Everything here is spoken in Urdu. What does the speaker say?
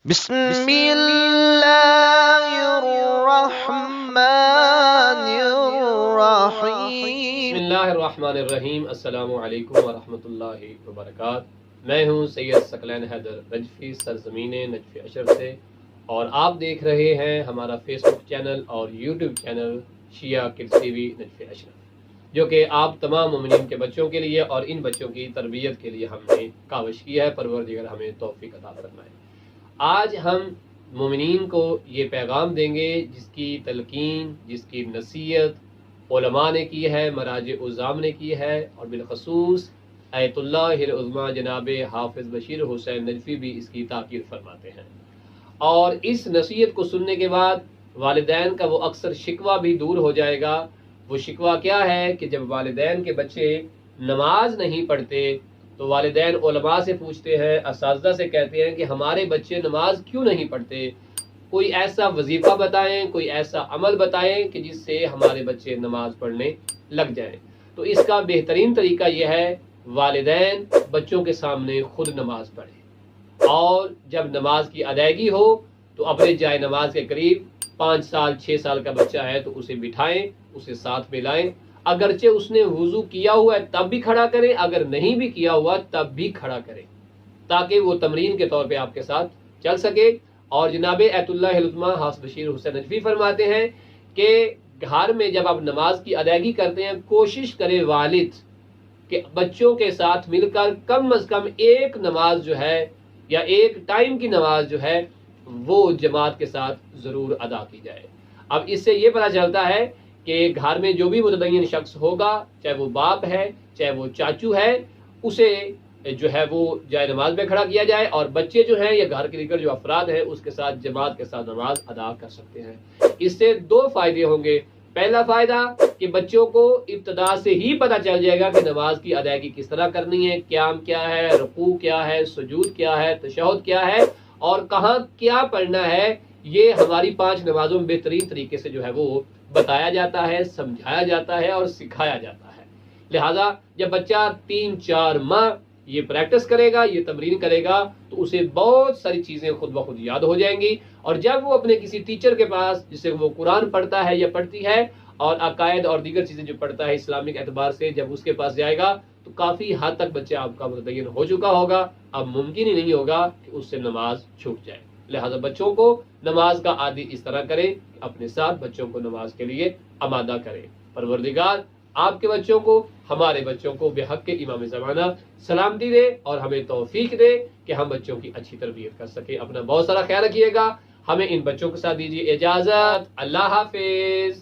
بسم اللہ الرحمن الرحیم۔ بسم اللہ الرحمن الرحیم۔ السلام علیکم ورحمۃ اللہ وبرکاتہ۔ میں ہوں سید ثقلین حیدر نجفی، سرزمین نجف اشر سے، اور آپ دیکھ رہے ہیں ہمارا فیس بک چینل اور یوٹیوب چینل شیعہ کڈز ٹی وی نجف اشر، جو کہ آپ تمام مومنین کے بچوں کے لیے اور ان بچوں کی تربیت کے لیے ہم نے کاوش کی ہے۔ پروردگار ہمیں توفیق عطا فرمائے۔ آج ہم مومنین کو یہ پیغام دیں گے جس کی تلقین، جس کی نصیحت علماء نے کی ہے، مراجع عظام نے کی ہے، اور بالخصوص ایت اللہ العظمیٰ جناب حافظ بشیر حسین نجفی بھی اس کی تاکید فرماتے ہیں۔ اور اس نصیحت کو سننے کے بعد والدین کا وہ اکثر شکوہ بھی دور ہو جائے گا۔ وہ شکوہ کیا ہے کہ جب والدین کے بچے نماز نہیں پڑھتے تو والدین علماء سے پوچھتے ہیں، اساتذہ سے کہتے ہیں کہ ہمارے بچے نماز کیوں نہیں پڑھتے، کوئی ایسا وظیفہ بتائیں، کوئی ایسا عمل بتائیں کہ جس سے ہمارے بچے نماز پڑھنے لگ جائیں۔ تو اس کا بہترین طریقہ یہ ہے والدین بچوں کے سامنے خود نماز پڑھیں، اور جب نماز کی ادائیگی ہو تو اپنے جائے نماز کے قریب 5 سال 6 سال کا بچہ ہے تو اسے بٹھائیں، اسے ساتھ میں لائیں، اگرچہ اس نے وضو کیا ہوا ہے تب بھی کھڑا کریں، اگر نہیں بھی کیا ہوا تب بھی کھڑا کریں، تاکہ وہ تمرین کے طور پہ آپ کے ساتھ چل سکے۔ اور جناب ایت اللہ العظمیٰ حافظ بشیر حسین نجفی فرماتے ہیں کہ گھر میں جب آپ نماز کی ادائیگی کرتے ہیں کوشش کرے والد کہ بچوں کے ساتھ مل کر کم از کم ایک نماز جو ہے یا ایک ٹائم کی نماز جو ہے وہ جماعت کے ساتھ ضرور ادا کی جائے۔ اب اس سے یہ پتہ چلتا ہے کہ گھر میں جو بھی متدین شخص ہوگا، چاہے وہ باپ ہے چاہے وہ چاچو ہے، اسے جو ہے وہ جائے نماز میں کھڑا کیا جائے، اور بچے جو ہیں یا گھر کے دیگر جو افراد ہیں اس کے ساتھ جماعت کے ساتھ نماز ادا کر سکتے ہیں۔ اس سے 2 فائدے ہوں گے۔ پہلا فائدہ کہ بچوں کو ابتدا سے ہی پتہ چل جائے گا کہ نماز کی ادائیگی کس طرح کرنی ہے، قیام کیا ہے، رکوع کیا ہے، سجود کیا ہے، تشہد کیا ہے، اور کہاں کیا پڑھنا ہے۔ یہ ہماری 5 نمازوں میں بہترین طریقے سے جو ہے وہ بتایا جاتا ہے، سمجھایا جاتا ہے اور سکھایا جاتا ہے۔ لہذا جب بچہ 3-4 ماہ یہ پریکٹس کرے گا، یہ تمرین کرے گا، تو اسے بہت ساری چیزیں خود بخود یاد ہو جائیں گی، اور جب وہ اپنے کسی ٹیچر کے پاس جس سے وہ قرآن پڑھتا ہے یا پڑھتی ہے اور عقائد اور دیگر چیزیں جو پڑھتا ہے اسلامک اعتبار سے، جب اس کے پاس جائے گا تو کافی حد تک بچہ آپ کا متدین ہو چکا ہوگا۔ اب ممکن ہی نہیں ہوگا کہ اس سے نماز چھوٹ جائے۔ لہذا بچوں کو نماز کا عادی اس طرح کریں کہ اپنے ساتھ بچوں کو نماز کے لیے آمادہ کریں۔ پروردگار آپ کے بچوں کو، ہمارے بچوں کو بحق کے امام زمانہ سلامتی دے اور ہمیں توفیق دے کہ ہم بچوں کی اچھی تربیت کر سکیں۔ اپنا بہت سارا خیال رکھیے گا۔ ہمیں ان بچوں کے ساتھ دیجیے اجازت۔ اللہ حافظ۔